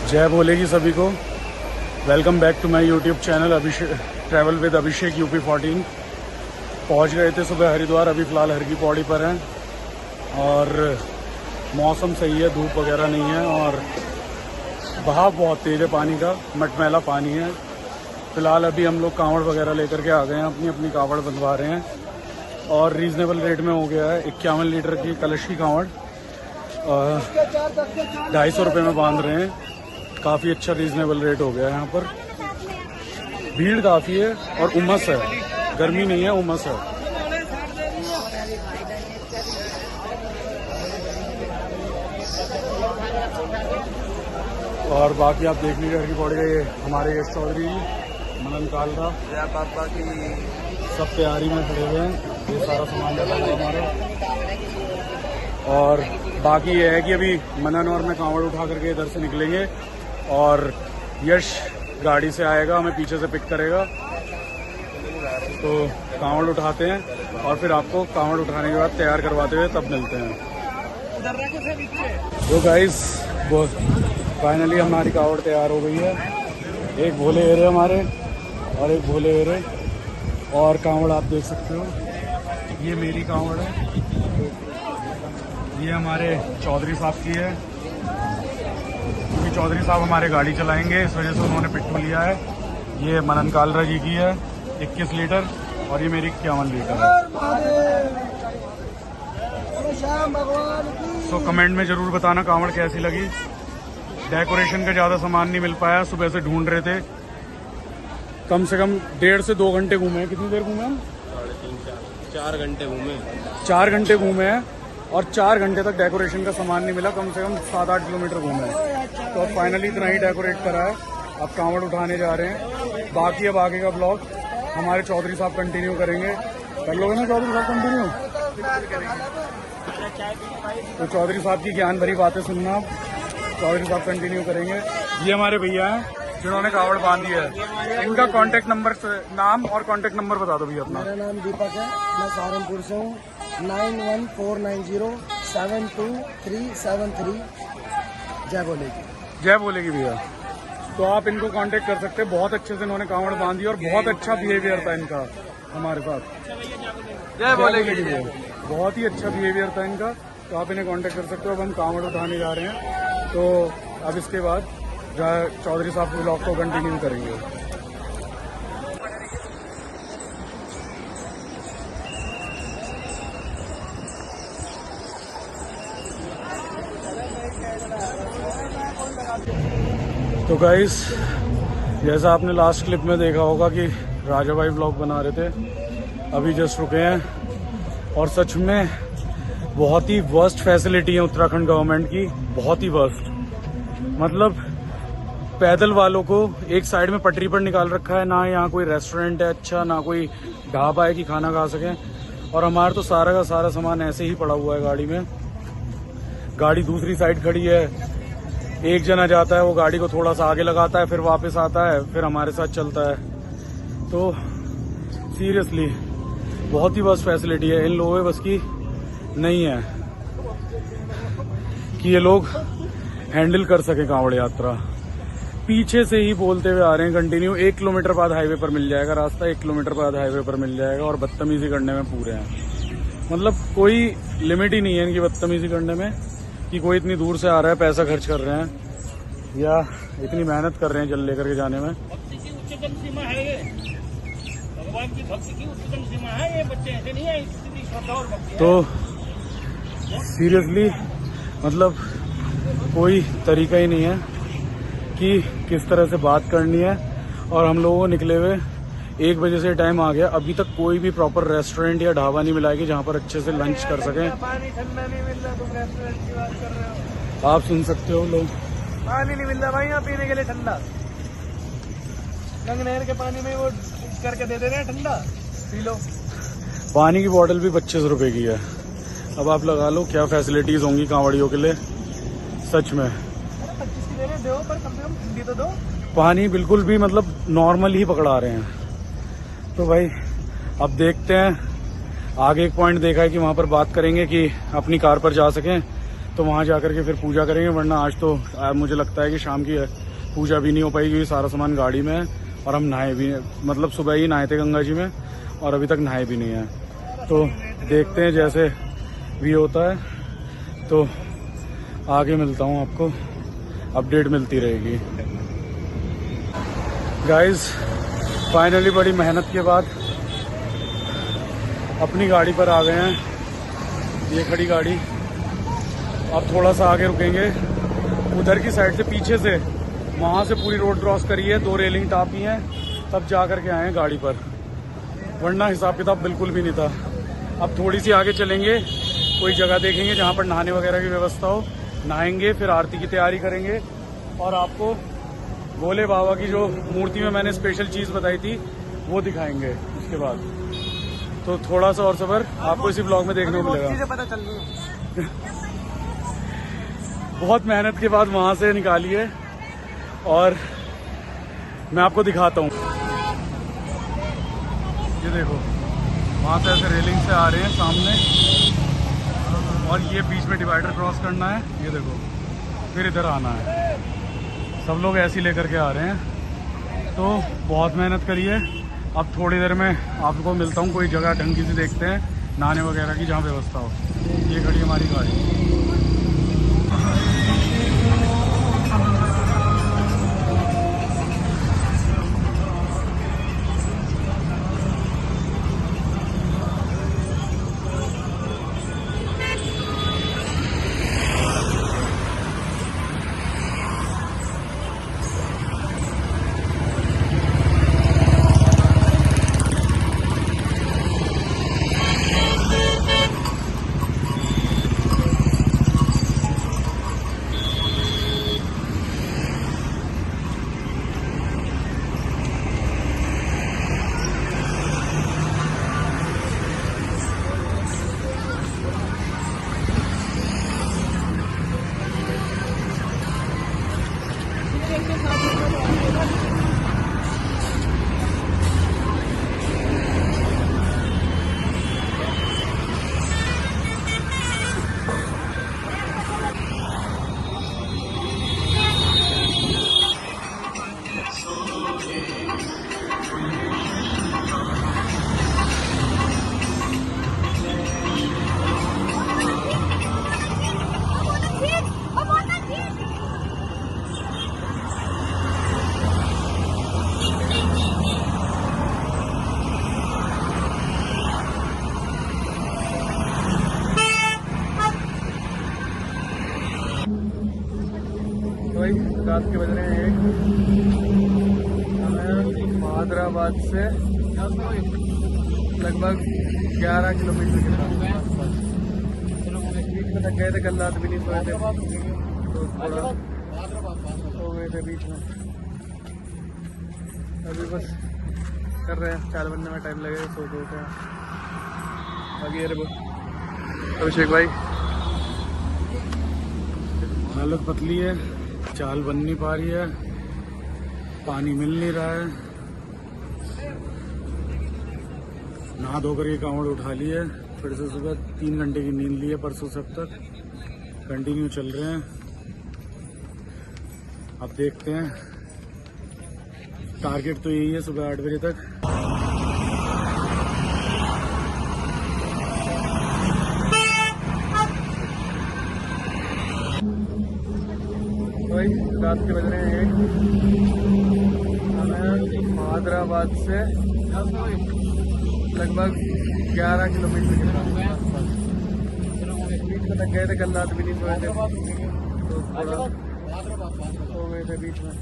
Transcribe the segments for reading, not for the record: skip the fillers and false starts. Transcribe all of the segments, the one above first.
जय बोलेगी सभी को। Welcome back to my YouTube channel Abhishek travel with Abhishek UP 14। पहुंच गए थे सुबह हरिद्वार, अभी फ़िलहाल हर की पौड़ी पर हैं और मौसम सही है, धूप वगैरह नहीं है और बहाव बहुत तेज़ है पानी का, मटमैला पानी है। फ़िलहाल अभी हम लोग कांवड़ वगैरह लेकर के आ गए हैं, अपनी अपनी कांवड़ बंधवा रहे हैं और रीज़नेबल रेट में हो गया है। 51 लीटर की कलश की कांवड़ 250 रुपये में बांध रहे हैं। काफ़ी अच्छा रीज़नेबल रेट हो गया है। यहाँ पर भीड़ काफ़ी है और उमस है, गर्मी नहीं है, उमस है। और बाकी आप देख लीजिए, हर की पौड़ी गए हमारे यश चौधरी मनन कालरा पापा की सब तैयारी में खड़े हुए हैं। ये सारा सामान लगा हुआ हमारा। और बाकी ये है कि अभी मनन और मैं कांवड़ उठा करके इधर से निकलेंगे और यश गाड़ी से आएगा, हमें पीछे से पिक करेगा। तो कांवड़ उठाते हैं और फिर आपको कांवड़ उठाने के बाद तैयार करवाते हुए तब मिलते हैं। तो गाइस फाइनली हमारी कांवड़ तैयार हो गई है। एक भोले एरे हमारे और एक भोले एरे। और कांवड़ आप देख सकते हो, ये मेरी कांवड़ है, ये हमारे चौधरी साहब की है क्योंकि चौधरी साहब हमारे गाड़ी चलाएंगे, इस वजह से उन्होंने पिट्ठू लिया है। ये मनन कालरा जी की है 21 लीटर और ये मेरी 51 लीटर है। तो कमेंट में ज़रूर बताना कांवड़ कैसी लगी। डेकोरेशन का ज़्यादा सामान नहीं मिल पाया, सुबह से ढूंढ रहे थे। कम से कम 1.5 से 2 घंटे घूमे हैं। कितनी देर घूमे हम? 4 घंटे घूमे। 4 घंटे घूमे हैं और 4 घंटे तक डेकोरेशन का सामान नहीं मिला। कम से कम 7-8 किलोमीटर घूमे हैं। तो अब फाइनली इतना ही डेकोरेट करा है। अब कांवड़ उठाने जा रहे हैं। बाकी अब आगे का ब्लॉग हमारे चौधरी साहब कंटिन्यू करेंगे। कर लोगे ना चौधरी साहब कंटिन्यू? तो चौधरी साहब की ज्ञान भरी बातें सुनना, चौधरी साहब कंटिन्यू करेंगे। ये हमारे भैया हैं जिन्होंने कांवड़ बांधी है। इनका कांटेक्ट नंबर, नाम और कांटेक्ट नंबर बता दो भैया अपना। मेरा नाम दीपक है, मैं सहारनपुर से हूँ। 9149072373। जय बोलेगी। जय बोलेगी भैया। तो आप इनको कांटेक्ट कर सकते हैं। बहुत अच्छे से इन्होंने कांवड़ बांधी और बहुत अच्छा बिहेवियर था इनका हमारे साथ। जय बोलेगी भैया। बहुत ही अच्छा बिहेवियर था इनका। तो आप इन्हें कांटेक्ट कर सकते हो। अब हम कांवड़ उठाने जा रहे हैं। तो अब इसके बाद चौधरी साहब के ब्लॉग को कंटिन्यू करेंगे। तो गाइस, जैसा आपने लास्ट क्लिप में देखा होगा कि राजा भाई ब्लॉग बना रहे थे, अभी जस्ट रुके हैं और सच में बहुत ही वर्स्ट फैसिलिटी है उत्तराखंड गवर्नमेंट की, बहुत ही वर्स्ट। मतलब पैदल वालों को एक साइड में पटरी पर निकाल रखा है, ना यहाँ कोई रेस्टोरेंट है अच्छा, ना कोई ढाबा है कि खाना खा सकें। और हमारा तो सारा का सारा सामान ऐसे ही पड़ा हुआ है गाड़ी में। गाड़ी दूसरी साइड खड़ी है, एक जना जाता है, वो गाड़ी को थोड़ा सा आगे लगाता है, फिर वापस आता है, फिर हमारे साथ चलता है। तो सीरियसली बहुत ही बस फैसिलिटी है। इन लोगों के बस की नहीं है कि ये लोग हैंडल कर सके कांवड़ यात्रा। पीछे से ही बोलते हुए आ रहे हैं कंटिन्यू, 1 किलोमीटर बाद हाईवे पर मिल जाएगा रास्ता, 1 किलोमीटर बाद हाईवे पर मिल जाएगा, और बदतमीजी करने में पूरे हैं। मतलब कोई लिमिट ही नहीं है इनकी बदतमीजी करने में कि कोई इतनी दूर से आ रहा है, पैसा खर्च कर रहे हैं या इतनी मेहनत कर रहे हैं जल लेकर के जाने में। भक्ति की उच्चतम सीमा है ये, भगवान की भक्ति की उच्चतम सीमा है ये। बच्चे ऐसे नहीं है, इतनी श्रद्धा और भक्ति। तो सीरियसली मतलब कोई तरीका ही नहीं है कि किस तरह से बात करनी है। और हम लोगों को निकले हुए 1 बजे से टाइम आ गया, अभी तक कोई भी प्रॉपर रेस्टोरेंट या ढाबा नहीं मिला कि जहाँ पर अच्छे से लंच कर सकें। पानी ठंडा नहीं मिल रहा, तुम रेस्टोरेंट की बात कर रहे हो। आप सुन सकते हो लोग, पानी नहीं मिल रहा भाई यहाँ पीने के लिए ठंडा। गंग नहर के पानी में वो करके दे रहे हैं ठंडा, पी लो। पानी की बोतल भी 25 रुपए की है। अब आप लगा लो क्या फैसिलिटीज होंगी कांवड़ियों के लिए, सच में। 25 की दे रहे दो, पर कम से कम ठंडी तो दो। पानी बिल्कुल भी मतलब नॉर्मल ही पकड़ा रहे हैं। तो भाई अब देखते हैं, आगे एक पॉइंट देखा है कि वहाँ पर बात करेंगे कि अपनी कार पर जा सकें। तो वहाँ जा करके फिर पूजा करेंगे, वरना आज तो मुझे लगता है कि शाम की पूजा भी नहीं हो पाएगी क्योंकि सारा सामान गाड़ी में है और हम नहाए भी, मतलब सुबह ही नहाए थे गंगा जी में और अभी तक नहाए भी नहीं है। तो देखते हैं जैसे भी होता है, तो आगे मिलता हूँ, आपको अपडेट मिलती रहेगी। गाइस फाइनली बड़ी मेहनत के बाद अपनी गाड़ी पर आ गए हैं, ये खड़ी गाड़ी। अब थोड़ा सा आगे रुकेंगे, उधर की साइड से पीछे से वहाँ से पूरी रोड क्रॉस करी है, 2 रेलिंग टापी हैं, तब जा करके आए हैं गाड़ी पर, वरना हिसाब किताब बिल्कुल भी नहीं था। अब थोड़ी सी आगे चलेंगे, कोई जगह देखेंगे जहाँ पर नहाने वगैरह की व्यवस्था हो, नहाएंगे, फिर आरती की तैयारी करेंगे और आपको भोले बाबा की जो मूर्ति में मैंने स्पेशल चीज़ बताई थी वो दिखाएंगे उसके बाद। तो थोड़ा सा और सबर आपको इसी ब्लॉग में देखने को मिलेगा। चीजें पता चल रही है। बहुत मेहनत के बाद वहाँ से निकाली है और मैं आपको दिखाता हूँ। ये देखो वहाँ से ऐसे रेलिंग से आ रहे हैं सामने और ये बीच में डिवाइडर क्रॉस करना है, ये देखो, फिर इधर आना है। सब लोग ऐसे ही लेकर के आ रहे हैं, तो बहुत मेहनत करी है। अब थोड़ी देर में आपको मिलता हूँ, कोई जगह ढंग की सी देखते हैं नहाने वगैरह की जहाँ व्यवस्था हो। ये खड़ी हमारी गाड़ी। रात के बज रहे हैं 1। हैदराबाद से लगभग 11 किलोमीटर के आसपास। बीच में थक गए थे, कल रात भी नहीं सोए थे, तो थोड़ा सो गए थे बीच में। अभी बस कर रहे हैं, 4 बनने में टाइम लगेगा, सो गए थे। आगे ये रहे अभिषेक भाई, हालत पतली है, चाल बन नहीं पा रही है, पानी मिल नहीं रहा है। नहा धोकर ये कांवड़ उठा ली है, फिर से सुबह 3 घंटे की नींद ली है, परसों से अब तक कंटिन्यू चल रहे हैं। अब देखते हैं, टारगेट तो यही है सुबह 8 बजे तक। रात के बज रहे हैं 1। हैदराबाद से लगभग 11 किलोमीटर के आसपास। बीच में थक गए थे, कल रात भी नहीं सोए थे, तो थोड़ा सो गए थे बीच में।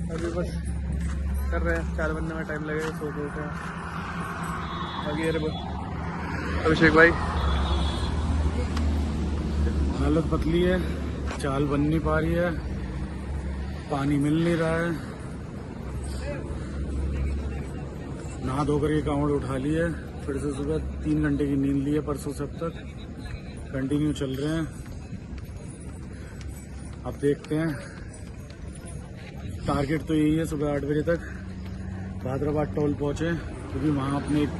अभी बस कर रहे हैं, 4 बनने में टाइम लगेगा, सो गए थे। आगे ये रहे अभिषेक भाई, हालत पतली है, चाल बन नहीं पा रही है, पानी मिल नहीं रहा है। नहा धोकर ये कांवड़ उठा ली है, फिर से सुबह 3 घंटे की नींद ली है, परसों से अब तक कंटिन्यू चल रहे हैं। अब देखते हैं, टारगेट तो यही है सुबह 8 बजे तक हैदराबाद टोल पहुँचे, क्योंकि वहाँ अपने एक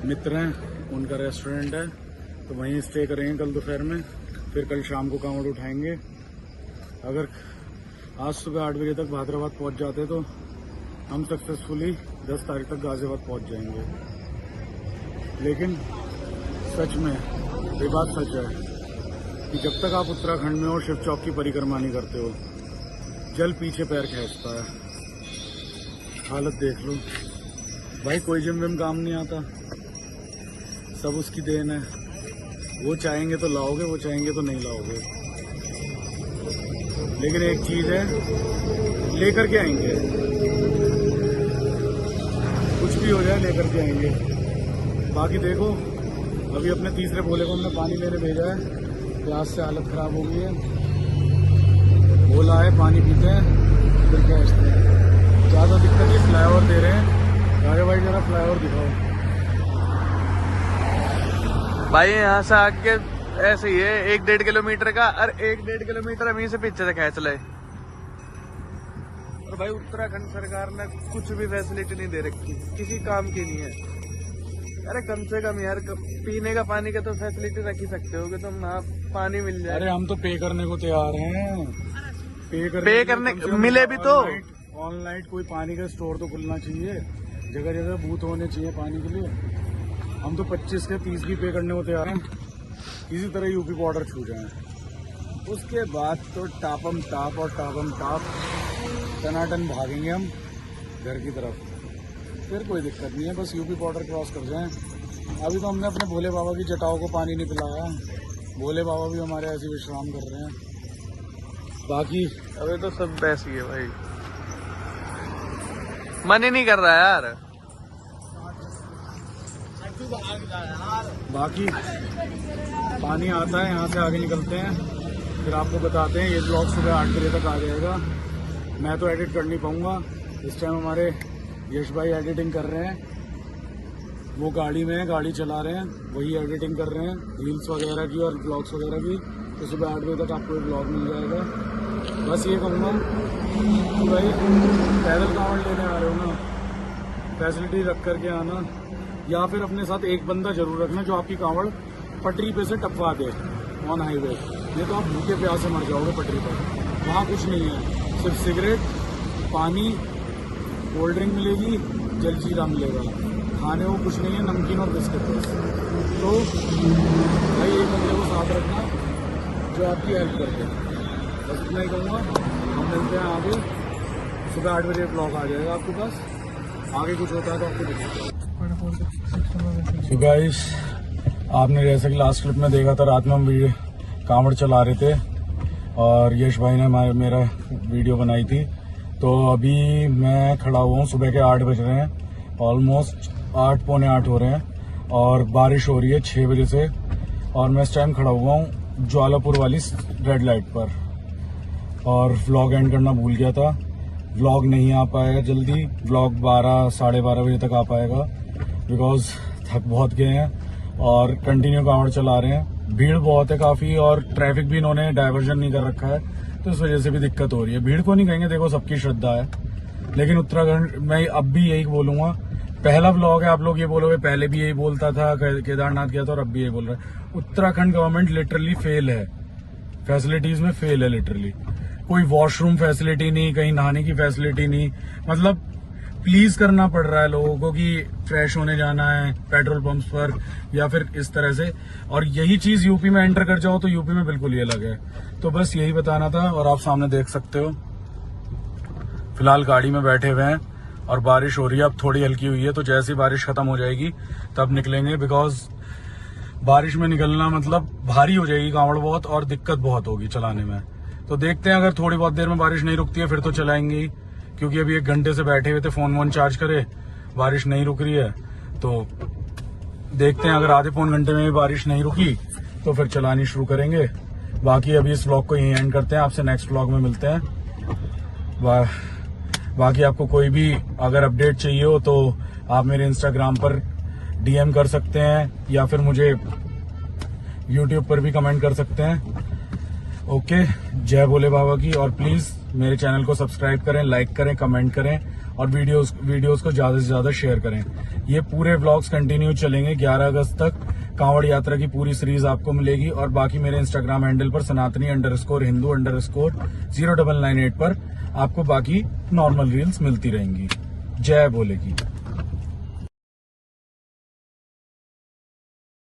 मित्र हैं, उनका रेस्टोरेंट है, तो वहीं स्टे करेंगे कल दोपहर में, फिर कल शाम को कांवड़ उठाएंगे। अगर आज सुबह 8 बजे तक भादराबाद पहुंच जाते तो हम सक्सेसफुली 10 तारीख तक गाजियाबाद पहुंच जाएंगे। लेकिन सच में ये बात सच है कि जब तक आप उत्तराखंड में हो, शिव चौक की परिक्रमा नहीं करते हो, जल पीछे पैर खींचता है। हालत देख लो भाई, कोई जिम विम काम नहीं आता, सब उसकी देन है। वो चाहेंगे तो लाओगे, वो चाहेंगे तो नहीं लाओगे। लेकिन एक चीज है, लेकर के आएंगे, कुछ भी हो जाए लेकर के आएंगे। बाकी देखो, अभी अपने तीसरे भोले को हमने पानी लेने भेजा है, प्यास से हालत खराब हो गई है। भोला है, पानी पीते हैं फिर पहुंचते हैं। ज्यादा दिक्कत ये फ्लाईओवर दे रहे हैं। राजा भाई जरा फ्लाईओवर दिखाओ भाई। यहाँ से आगे ऐसे ही है 1-1.5 किलोमीटर का, और 1-1.5 किलोमीटर अभी से पीछे से खींच ले। और भाई उत्तराखंड सरकार ने कुछ भी फैसिलिटी नहीं दे रखी, किसी काम की नहीं है। अरे कम से कम यार पीने का पानी का तो फैसिलिटी रख ही सकते हो कि तुम ना पानी मिल जाए। अरे हम तो पे करने को तैयार हैं, पे करने मिले भी तो। ऑनलाइन कोई पानी का स्टोर तो खुलना चाहिए, जगह जगह बूथ होने चाहिए पानी के लिए। हम तो 25 के 30 भी पे करने को तैयार हैं, इसी तरह यूपी बॉर्डर छू जाए। उसके बाद तो टापम टाप और टापम टाप टनाटन भागेंगे हम घर की तरफ। फिर कोई दिक्कत नहीं है, बस यूपी बॉर्डर क्रॉस कर जाएं। अभी तो हमने अपने भोले बाबा की जटाओं को पानी नहीं पिलाया, भोले बाबा भी हमारे ऐसे विश्राम कर रहे हैं। बाकी अबे तो सब वैसी है भाई, मन ही नहीं कर रहा यार। बाकी पानी आता है, यहाँ से आगे निकलते हैं, फिर आपको बताते हैं। ये ब्लॉग सुबह 8 बजे तक आ जाएगा। मैं तो एडिट कर नहीं पाऊंगा, इस टाइम हमारे यश भाई एडिटिंग कर रहे हैं। वो गाड़ी में है, गाड़ी चला रहे हैं, वही एडिटिंग कर रहे हैं रील्स वगैरह की और ब्लॉग्स वगैरह की। तो सुबह 8 बजे तक आपको एक ब्लॉग मिल जाएगा। बस ये कहूँगा कि भाई पैदल कांवड़ लेने आ रहे हो ना, फैसिलिटी रख करके आना, या फिर अपने साथ एक बंदा जरूर रखना जो आपकी कांवड़ पटरी पे से टपवा दे ऑन हाईवे। नहीं तो आप भूखे प्यास से मर जाओगे पटरी पर। वहाँ कुछ नहीं है, सिर्फ सिगरेट, पानी, कोल्ड ड्रिंक मिलेगी, जलजीरा मिलेगा। खाने को कुछ नहीं है, नमकीन और बिस्किट बस। तो भाई एक बंदे को साथ रखना जो आपकी हेल्प करते हैं। बस इतना ही कहूँगा। हम मिलते हैं आगे, सुबह 8 बजे ब्लॉग आ जाएगा आपके पास। आगे कुछ होता है तो आपको दिखाते हैं। So guys, आपने जैसे कि लास्ट क्लिप में देखा था, रात में हम कांवड़ चला रहे थे और यश भाई ने मेरा वीडियो बनाई थी। तो अभी मैं खड़ा हुआ हूँ, सुबह के 8 बज रहे हैं, ऑलमोस्ट 8 पौने 8 हो रहे हैं और बारिश हो रही है 6 बजे से। और मैं इस टाइम खड़ा हुआ हूँ ज्वालापुर वाली रेड लाइट पर, और व्लॉग एंड करना भूल गया था। व्लॉग नहीं आ पाएगा जल्दी, व्लॉग 12 साढ़े 12 बजे तक आ पाएगा, बिकॉज थक बहुत गए हैं और कंटिन्यू कांवड़ चला रहे हैं। भीड़ बहुत है काफी, और ट्रैफिक भी इन्होंने डाइवर्जन नहीं कर रखा है, तो इस वजह से भी दिक्कत हो रही है। भीड़ को नहीं कहेंगे, देखो सबकी श्रद्धा है, लेकिन उत्तराखंड मैं अब भी यही बोलूंगा। पहला व्लॉग है, आप लोग ये बोलोगे पहले भी यही बोलता था, केदारनाथ गया था और अब भी यही बोल रहा है। उत्तराखंड गवर्नमेंट लिटरली फेल है, फैसिलिटीज में फेल है लिटरली। कोई वॉशरूम फैसिलिटी नहीं, कहीं नहाने की फैसिलिटी नहीं, मतलब प्लीज करना पड़ रहा है लोगों को कि फ्रेश होने जाना है पेट्रोल पंप्स पर या फिर इस तरह से। और यही चीज यूपी में एंटर कर जाओ तो यूपी में बिल्कुल ही अलग है। तो बस यही बताना था। और आप सामने देख सकते हो, फिलहाल गाड़ी में बैठे हुए हैं और बारिश हो रही है, अब थोड़ी हल्की हुई है। तो जैसे ही बारिश खत्म हो जाएगी तब निकलेंगे, बिकॉज बारिश में निकलना मतलब भारी हो जाएगी कांवड़ बहुत, और दिक्कत बहुत होगी चलाने में। तो देखते हैं, अगर थोड़ी बहुत देर में बारिश नहीं रुकती है फिर तो चलाएंगे ही, क्योंकि अभी 1 घंटे से बैठे हुए थे, फोन वोन चार्ज करे, बारिश नहीं रुक रही है। तो देखते हैं, अगर आधे पौन घंटे में भी बारिश नहीं रुकी तो फिर चलानी शुरू करेंगे। बाकी अभी इस व्लॉग को यहीं एंड करते हैं, आपसे नेक्स्ट व्लॉग में मिलते हैं। बाकी आपको कोई भी अगर अपडेट चाहिए हो तो आप मेरे इंस्टाग्राम पर DM कर सकते हैं, या फिर मुझे यूट्यूब पर भी कमेंट कर सकते हैं। ओके, जय भोले बाबा की। और प्लीज मेरे चैनल को सब्सक्राइब करें, लाइक करें, कमेंट करें और वीडियोस को ज्यादा से ज्यादा शेयर करें। ये पूरे व्लॉग्स कंटिन्यू चलेंगे 11 अगस्त तक। कांवड़ यात्रा की पूरी सीरीज आपको मिलेगी। और बाकी मेरे इंस्टाग्राम हैंडल पर सनातनी_हिंदू_Hindu_0998 पर आपको बाकी नॉर्मल रील्स मिलती रहेंगी। जय भोले की।